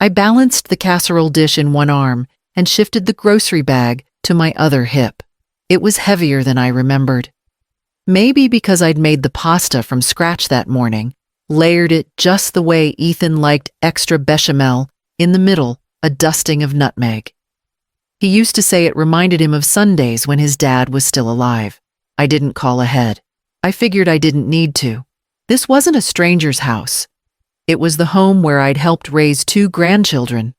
I balanced the casserole dish in one arm and shifted the grocery bag to my other hip. It was heavier than I remembered. Maybe because I'd made the pasta from scratch that morning, layered it just the way Ethan liked, extra bechamel, in the middle, a dusting of nutmeg. He used to say it reminded him of Sundays when his dad was still alive. I didn't call ahead. I figured I didn't need to. This wasn't a stranger's house. It was the home where I'd helped raise 2 grandchildren,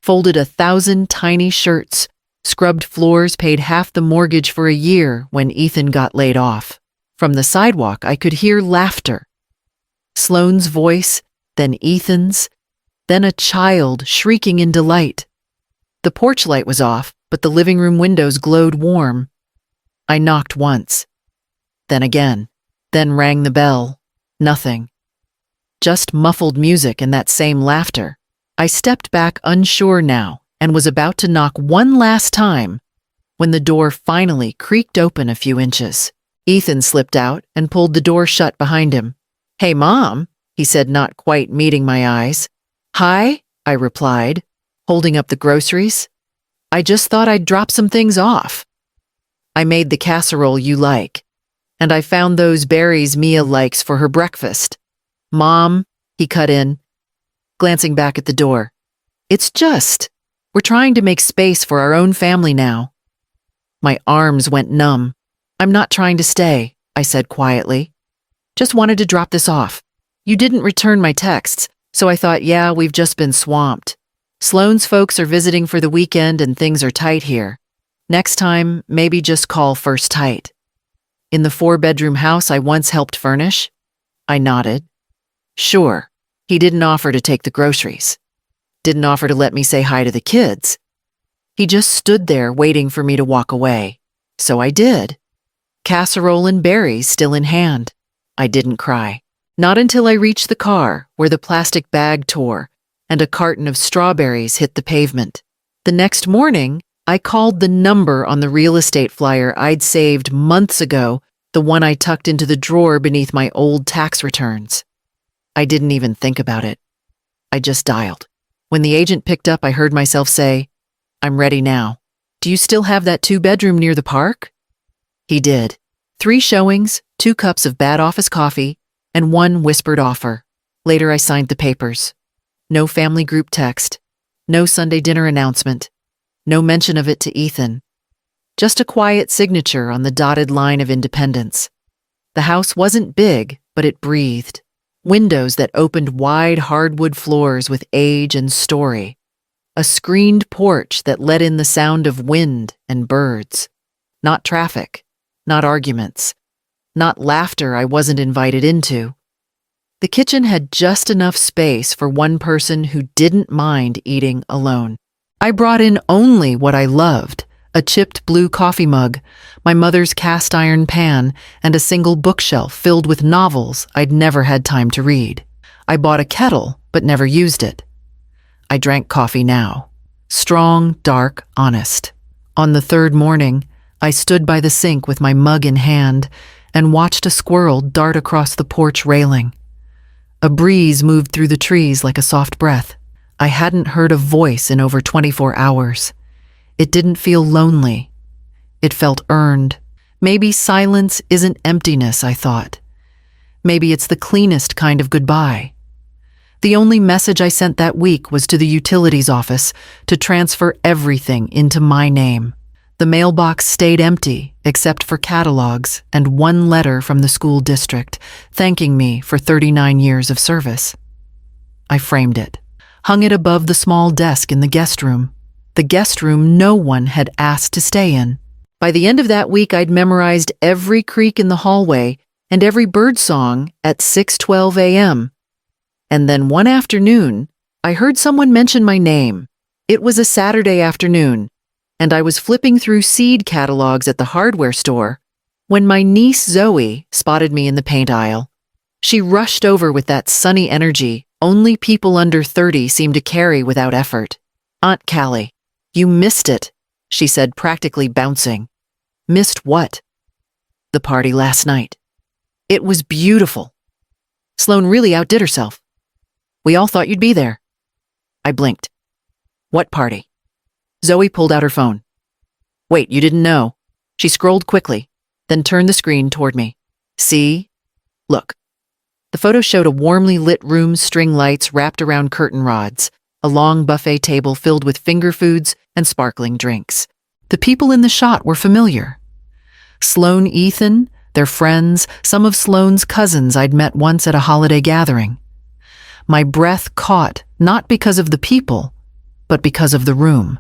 folded 1,000 tiny shirts, scrubbed floors, paid half the mortgage for a year when Ethan got laid off. From the sidewalk, I could hear laughter. Sloane's voice, then Ethan's, then a child shrieking in delight. The porch light was off, but the living room windows glowed warm. I knocked once, then again, then rang the bell. Nothing. Just muffled music and that same laughter. I stepped back unsure now and was about to knock one last time when the door finally creaked open a few inches. Ethan slipped out and pulled the door shut behind him. "Hey, Mom," he said, not quite meeting my eyes. "Hi," I replied, holding up the groceries. "I just thought I'd drop some things off. I made the casserole you like, and I found those berries Mia likes for her breakfast." "Mom," he cut in, glancing back at the door. We're trying to make space for our own family now." My arms went numb. "I'm not trying to stay," I said quietly. "Just wanted to drop this off. You didn't return my texts, so I thought, yeah, we've just been swamped. Sloane's folks are visiting for the weekend and things are tight here. Next time, maybe just call first tight." "In the 4-bedroom house I once helped furnish?" I nodded. "Sure." He didn't offer to take the groceries. Didn't offer to let me say hi to the kids. He just stood there waiting for me to walk away. So I did. Casserole and berries still in hand. I didn't cry. Not until I reached the car, where the plastic bag tore and a carton of strawberries hit the pavement. The next morning, I called the number on the real estate flyer I'd saved months ago, the one I tucked into the drawer beneath my old tax returns. I didn't even think about it. I just dialed. When the agent picked up, I heard myself say, "I'm ready now. Do you still have that 2-bedroom near the park?" He did. 3 showings, 2 cups of bad office coffee, and 1 whispered offer. Later, I signed the papers. No family group text. No Sunday dinner announcement. No mention of it to Ethan. Just a quiet signature on the dotted line of independence. The house wasn't big, but it breathed. Windows that opened wide hardwood floors with age and story. A screened porch that let in the sound of wind and birds. Not traffic, not arguments, not laughter I wasn't invited into. The kitchen had just enough space for one person who didn't mind eating alone. I brought in only what I loved, a chipped blue coffee mug, my mother's cast iron pan, and a single bookshelf filled with novels I'd never had time to read. I bought a kettle, but never used it. I drank coffee now. Strong, dark, honest. On the 3rd morning, I stood by the sink with my mug in hand and watched a squirrel dart across the porch railing. A breeze moved through the trees like a soft breath. I hadn't heard a voice in over 24 hours. It didn't feel lonely. It felt earned. Maybe silence isn't emptiness, I thought. Maybe it's the cleanest kind of goodbye. The only message I sent that week was to the utilities office to transfer everything into my name. The mailbox stayed empty, except for catalogs and 1 letter from the school district, thanking me for 39 years of service. I framed it, hung it above the small desk in the guest room. The guest room no one had asked to stay in. By the end of that week, I'd memorized every creak in the hallway and every bird song at 6:12 a.m. And then one afternoon, I heard someone mention my name. It was a Saturday afternoon, and I was flipping through seed catalogs at the hardware store when my niece Zoe spotted me in the paint aisle. She rushed over with that sunny energy only people under 30 seem to carry without effort. "Aunt Callie, you missed it," she said, practically bouncing. "Missed what?" "The party last night. It was beautiful. Sloane really outdid herself. We all thought you'd be there." I blinked. What party? Zoe pulled out her phone. Wait, you didn't know? She scrolled quickly, then turned the screen toward me. See? Look. The photo showed a warmly lit room, string lights wrapped around curtain rods, a long buffet table filled with finger foods and sparkling drinks. The people in the shot were familiar. Sloane, Ethan, their friends, some of Sloane's cousins I'd met once at a holiday gathering. My breath caught, not because of the people, but because of the room.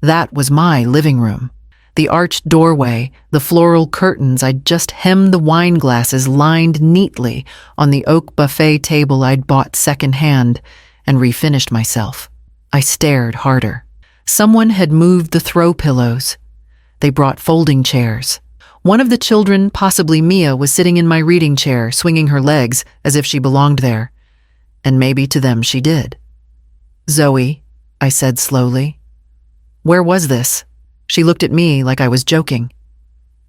That was my living room. The arched doorway, the floral curtains, I'd just hemmed the wine glasses lined neatly on the oak buffet table I'd bought secondhand and refinished myself. I stared harder. Someone had moved the throw pillows. They brought folding chairs. One of the children, possibly Mia, was sitting in my reading chair, swinging her legs as if she belonged there. And maybe to them she did. Zoe, I said slowly. Where was this? She looked at me like I was joking.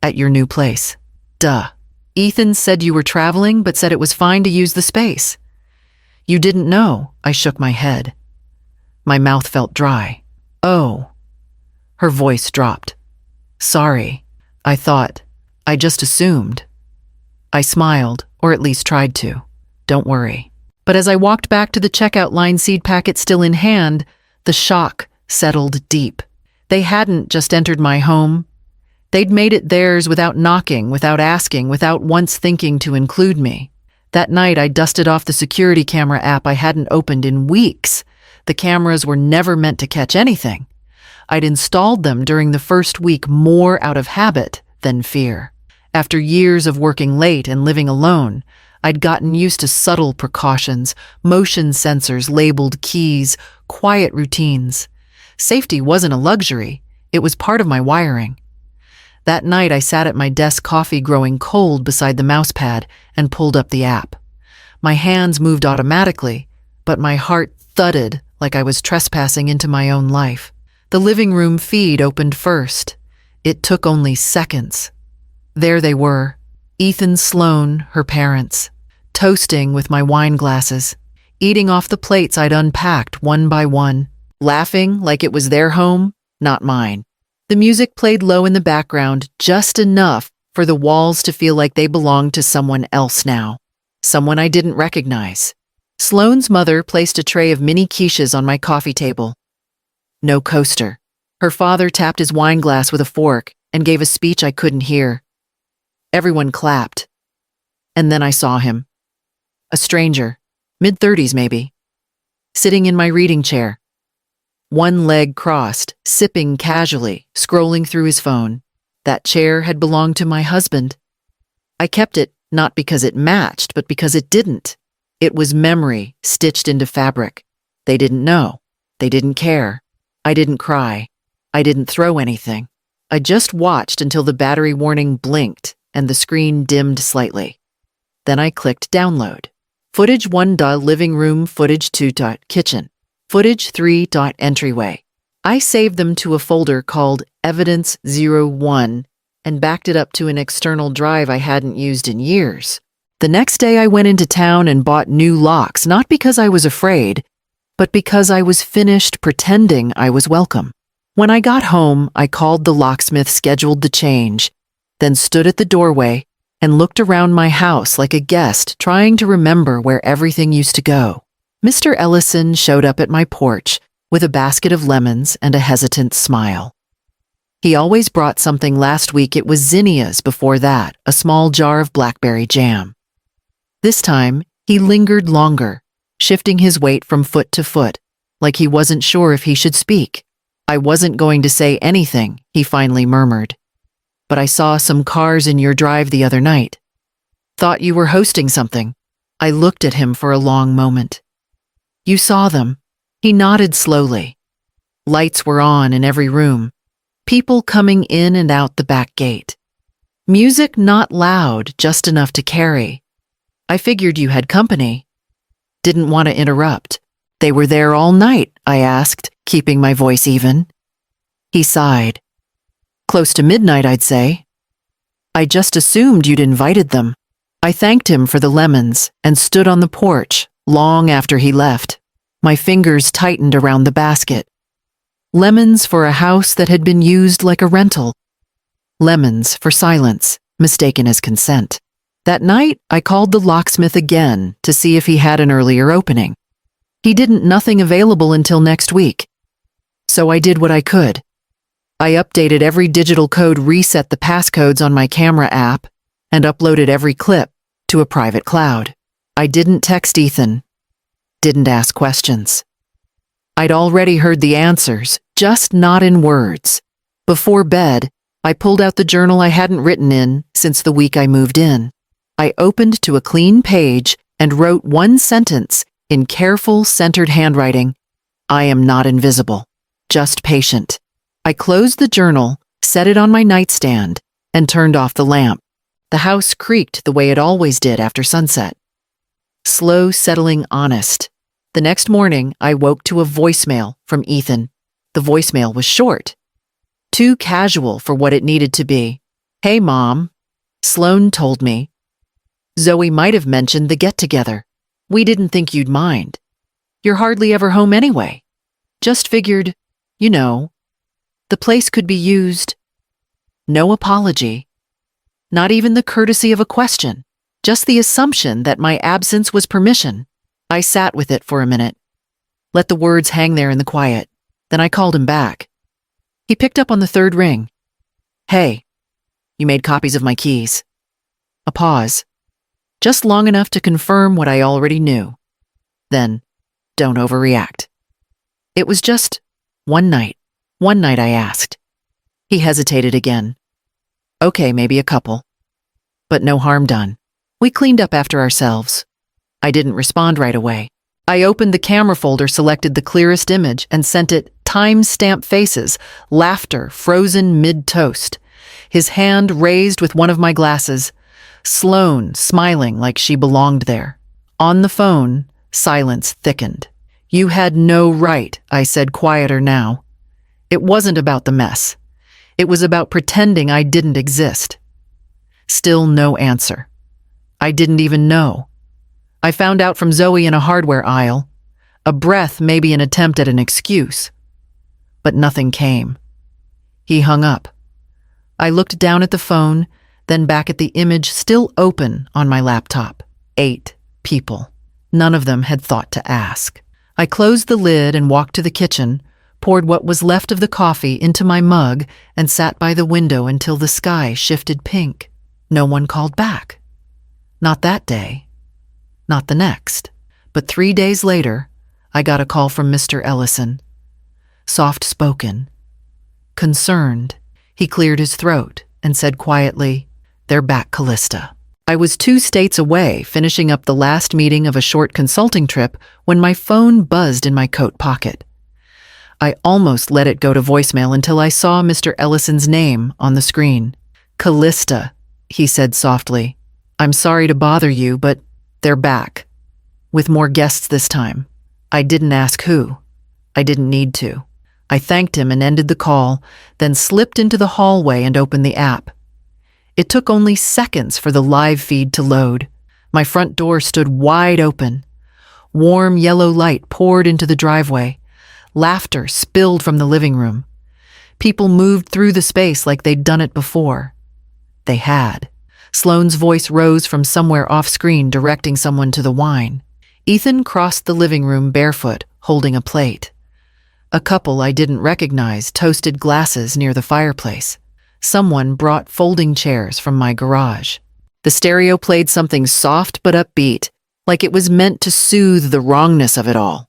At your new place. Duh. Ethan said you were traveling, but said it was fine to use the space. You didn't know, I shook my head. My mouth felt dry. Oh. Her voice dropped. Sorry. I thought. I just assumed. I smiled, or at least tried to. Don't worry. But as I walked back to the checkout line, seed packet still in hand, the shock settled deep. They hadn't just entered my home. They'd made it theirs without knocking, without asking, without once thinking to include me. That night, I dusted off the security camera app I hadn't opened in weeks. The cameras were never meant to catch anything. I'd installed them during the first week more out of habit than fear. After years of working late and living alone, I'd gotten used to subtle precautions, motion sensors labeled keys, quiet routines. Safety wasn't a luxury, it was part of my wiring. That night I sat at my desk, coffee growing cold beside the mousepad, and pulled up the app. My hands moved automatically, but my heart thudded like I was trespassing into my own life. The living room feed opened first. It took only seconds. There they were, Ethan, Sloane, her parents, toasting with my wine glasses, eating off the plates I'd unpacked one by one, laughing like it was their home, not mine. The music played low in the background, just enough for the walls to feel like they belonged to someone else now, someone I didn't recognize. Sloane's mother placed a tray of mini quiches on my coffee table. No coaster. Her father tapped his wine glass with a fork and gave a speech I couldn't hear. Everyone clapped. And then I saw him. A stranger, mid-30s maybe, sitting in my reading chair. One leg crossed, sipping casually, scrolling through his phone. That chair had belonged to my husband. I kept it not because it matched, but because it didn't. It was memory stitched into fabric. They didn't know. They didn't care. I didn't cry. I didn't throw anything. I just watched until the battery warning blinked and the screen dimmed slightly. Then I clicked download. Footage 1. Living room, footage 2. Kitchen. Footage 3. Entryway. I saved them to a folder called Evidence 01 and backed it up to an external drive I hadn't used in years. The next day I went into town and bought new locks, not because I was afraid, but because I was finished pretending I was welcome. When I got home, I called the locksmith, scheduled the change, then stood at the doorway and looked around my house like a guest trying to remember where everything used to go. Mr. Ellison showed up at my porch with a basket of lemons and a hesitant smile. He always brought something. Last week it was zinnias, before that, a small jar of blackberry jam. This time, he lingered longer, shifting his weight from foot to foot, like he wasn't sure if he should speak. I wasn't going to say anything, he finally murmured. But I saw some cars in your drive the other night. Thought you were hosting something. I looked at him for a long moment. You saw them. He nodded slowly. Lights were on in every room. People coming in and out the back gate. Music not loud, just enough to carry. I figured you had company. Didn't want to interrupt. They were there all night, I asked, keeping my voice even. He sighed. Close to midnight, I'd say. I just assumed you'd invited them. I thanked him for the lemons and stood on the porch long after he left. My fingers tightened around the basket. Lemons for a house that had been used like a rental. Lemons for silence, mistaken as consent. That night, I called the locksmith again to see if he had an earlier opening. He didn't nothing available until next week. So I did what I could. I updated every digital code, reset the passcodes on my camera app, and uploaded every clip to a private cloud. I didn't text Ethan. Didn't ask questions. I'd already heard the answers, just not in words. Before bed, I pulled out the journal I hadn't written in since the week I moved in. I opened to a clean page and wrote one sentence in careful, centered handwriting. I am not invisible, just patient. I closed the journal, set it on my nightstand, and turned off the lamp. The house creaked the way it always did after sunset. Slow, settling, honest. The next morning, I woke to a voicemail from Ethan. The voicemail was short. Too casual for what it needed to be. Hey, Mom. Sloan told me. Zoe might have mentioned the get-together. We didn't think you'd mind. You're hardly ever home anyway. Just figured, the place could be used. No apology. Not even the courtesy of a question. Just the assumption that my absence was permission. I sat with it for a minute. Let the words hang there in the quiet. Then I called him back. He picked up on the third ring. Hey, you made copies of my keys. A pause. Just long enough to confirm what I already knew. Then, don't overreact. It was just one night. One night, I asked. He hesitated again. Okay, maybe a couple. But no harm done. We cleaned up after ourselves. I didn't respond right away. I opened the camera folder, selected the clearest image, and sent it time-stamp faces, laughter frozen mid-toast. His hand raised with one of my glasses. Sloan smiling like she belonged there. On the phone, silence thickened. You had no right, I said, quieter now. It wasn't about the mess. It was about pretending I didn't exist. Still no answer. I didn't even know. I found out from Zoe in a hardware aisle. A breath, maybe an attempt at an excuse. But nothing came. He hung up. I looked down at the phone, then back at the image still open on my laptop. 8 people. None of them had thought to ask. I closed the lid and walked to the kitchen, poured what was left of the coffee into my mug, and sat by the window until the sky shifted pink. No one called back. Not that day. Not the next. But 3 days later, I got a call from Mr. Ellison. Soft-spoken. Concerned. He cleared his throat and said quietly, "They're back, Callista." I was 2 states away, finishing up the last meeting of a short consulting trip, when my phone buzzed in my coat pocket. I almost let it go to voicemail until I saw Mr. Ellison's name on the screen. "Callista," he said softly. "I'm sorry to bother you, but they're back. With more guests this time." I didn't ask who. I didn't need to. I thanked him and ended the call, then slipped into the hallway and opened the app. It took only seconds for the live feed to load. My front door stood wide open. Warm yellow light poured into the driveway. Laughter spilled from the living room. People moved through the space like they'd done it before. They had. Sloane's voice rose from somewhere off-screen, directing someone to the wine. Ethan crossed the living room barefoot, holding a plate. A couple I didn't recognize toasted glasses near the fireplace. Someone brought folding chairs from my garage. The stereo played something soft but upbeat, like it was meant to soothe the wrongness of it all.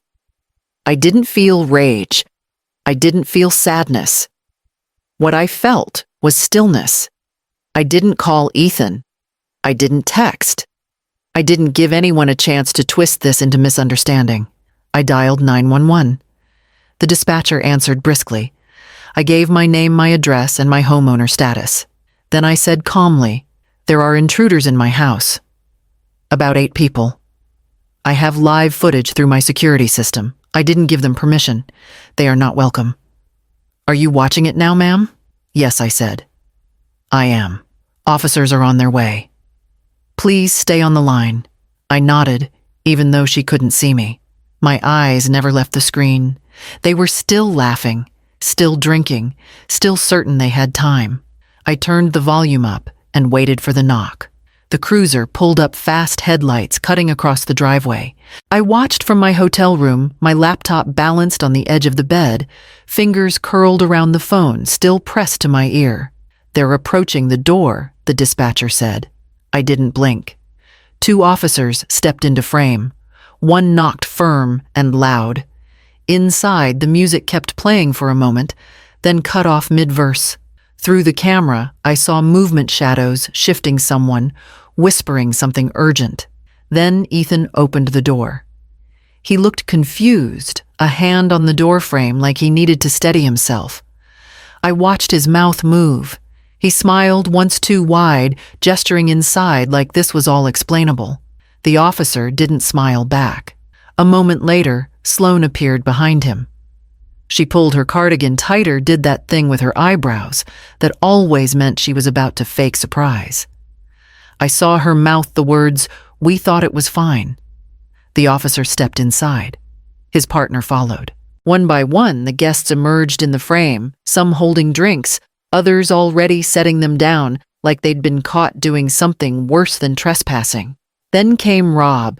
I didn't feel rage. I didn't feel sadness. What I felt was stillness. I didn't call Ethan. I didn't text. I didn't give anyone a chance to twist this into misunderstanding. I dialed 911. The dispatcher answered briskly. I gave my name, my address, and my homeowner status. Then I said calmly, "There are intruders in my house. About 8 people. I have live footage through my security system. I didn't give them permission. They are not welcome." "Are you watching it now, ma'am?" "Yes," I said. "I am. Officers are on their way. Please stay on the line." I nodded, even though she couldn't see me. My eyes never left the screen. They were still laughing, still drinking, still certain they had time. I turned the volume up and waited for the knock. The cruiser pulled up, fast headlights cutting across the driveway. I watched from my hotel room, my laptop balanced on the edge of the bed, fingers curled around the phone, still pressed to my ear. "They're approaching the door," the dispatcher said. I didn't blink. 2 officers stepped into frame. One knocked firm and loud. Inside, the music kept playing for a moment, then cut off mid-verse. Through the camera, I saw movement shadows shifting someone, whispering something urgent. Then Ethan opened the door. He looked confused, a hand on the doorframe like he needed to steady himself. I watched his mouth move. He smiled once too wide, gesturing inside like this was all explainable. The officer didn't smile back. A moment later, Sloane appeared behind him. She pulled her cardigan tighter, did that thing with her eyebrows that always meant she was about to fake surprise. I saw her mouth the words, "We thought it was fine." The officer stepped inside. His partner followed. One by one, the guests emerged in the frame, some holding drinks, others already setting them down like they'd been caught doing something worse than trespassing. Then came Rob.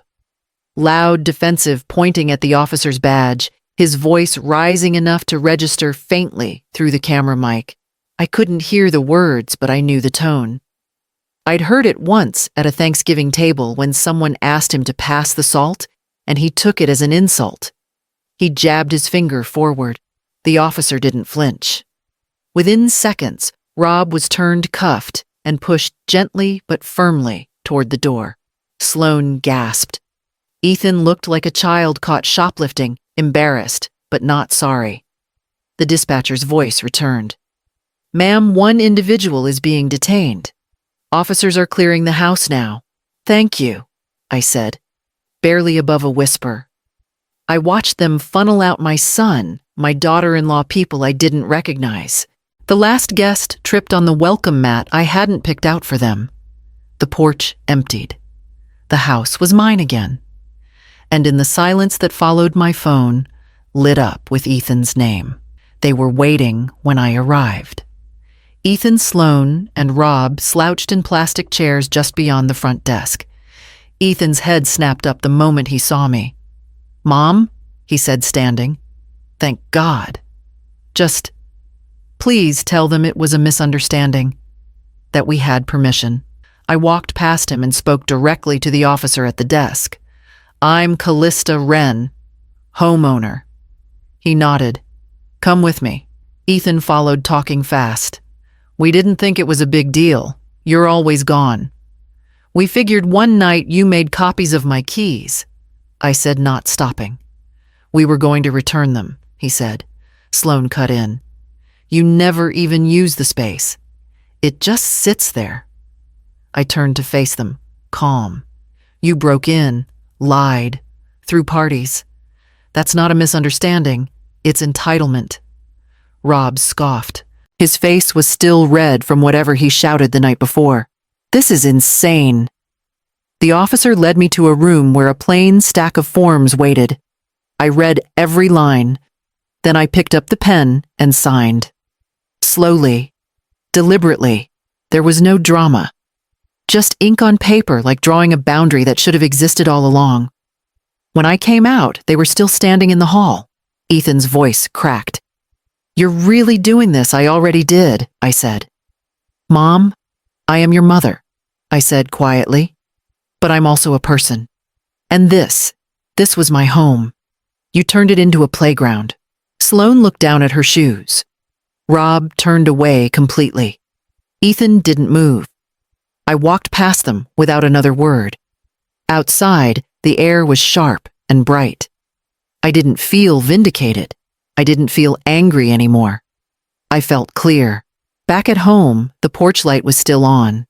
Loud, defensive, pointing at the officer's badge, his voice rising enough to register faintly through the camera mic. I couldn't hear the words, but I knew the tone. I'd heard it once at a Thanksgiving table when someone asked him to pass the salt, and he took it as an insult. He jabbed his finger forward. The officer didn't flinch. Within seconds, Rob was turned cuffed and pushed gently but firmly toward the door. Sloane gasped. Ethan looked like a child caught shoplifting, embarrassed, but not sorry. The dispatcher's voice returned. "Ma'am, one individual is being detained. Officers are clearing the house now." "Thank you," I said, barely above a whisper. I watched them funnel out my son, my daughter-in-law, people I didn't recognize. The last guest tripped on the welcome mat I hadn't picked out for them. The porch emptied. The house was mine again. And in the silence that followed, my phone lit up with Ethan's name. They were waiting when I arrived. Ethan, Sloane, and Rob slouched in plastic chairs just beyond the front desk. Ethan's head snapped up the moment he saw me. "Mom," he said, standing. "Thank God. Just, please tell them it was a misunderstanding, that we had permission." I walked past him and spoke directly to the officer at the desk. "I'm Callista Wren, homeowner." He nodded. "Come with me." Ethan followed, talking fast. "We didn't think it was a big deal. You're always gone. We figured one night you made copies of my keys." I said, not stopping. "We were going to return them," he said. Sloane cut in. "You never even use the space. It just sits there." I turned to face them, calm. "You broke in, lied, threw parties. That's not a misunderstanding. It's entitlement." Rob scoffed. His face was still red from whatever he shouted the night before. "This is insane." The officer led me to a room where a plain stack of forms waited. I read every line. Then I picked up the pen and signed. Slowly, deliberately. There was no drama. Just ink on paper, like drawing a boundary that should have existed all along. When I came out, they were still standing in the hall. Ethan's voice cracked. "You're really doing this?" "I already did," I said. "Mom, I am your mother," I said quietly. "But I'm also a person. And this was my home. You turned it into a playground." Sloane looked down at her shoes. Rob turned away completely. Ethan didn't move. I walked past them without another word. Outside, the air was sharp and bright. I didn't feel vindicated. I didn't feel angry anymore. I felt clear. Back at home, the porch light was still on.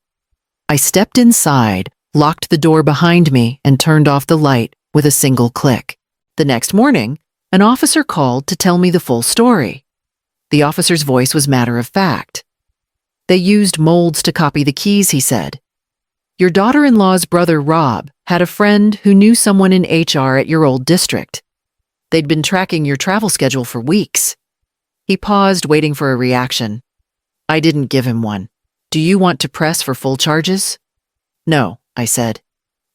I stepped inside, locked the door behind me, and turned off the light with a single click. The next morning, an officer called to tell me the full story. The officer's voice was matter of fact. "They used molds to copy the keys," he said. "Your daughter-in-law's brother, Rob, had a friend who knew someone in HR at your old district. They'd been tracking your travel schedule for weeks. He paused, waiting for a reaction. I didn't give him one. Do you want to press for full charges? No, I said.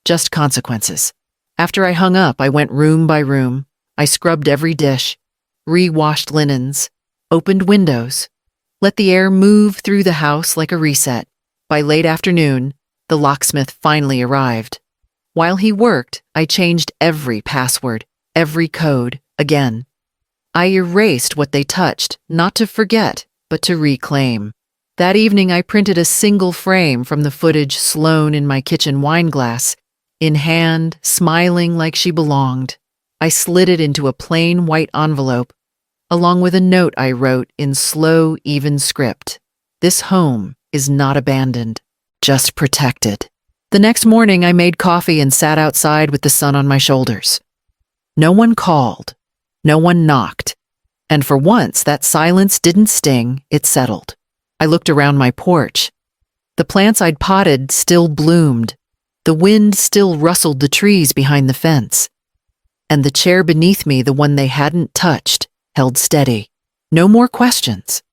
Just consequences. After I hung up, I went room by room. I scrubbed every dish, re-washed linens, opened windows, let the air move through the house like a reset. By late afternoon, the locksmith finally arrived. While he worked, I changed every password, every code, again. I erased what they touched, not to forget, but to reclaim. That evening, I printed a single frame from the footage Sloane in my kitchen wine glass, in hand, smiling like she belonged. I slid it into a plain white envelope, along with a note I wrote in slow, even script. This home is not abandoned, just protected. The next morning, I made coffee and sat outside with the sun on my shoulders. No one called. No one knocked. And for once, that silence didn't sting, it settled. I looked around my porch. The plants I'd potted still bloomed. The wind still rustled the trees behind the fence. And the chair beneath me, the one they hadn't touched, held steady. No more questions.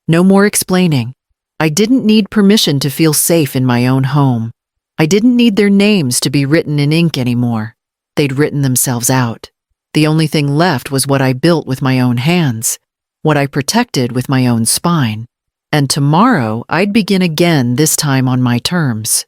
No more explaining. I didn't need permission to feel safe in my own home. I didn't need their names to be written in ink anymore. They'd written themselves out. The only thing left was what I built with my own hands, what I protected with my own spine. And tomorrow, I'd begin again, this time on my terms.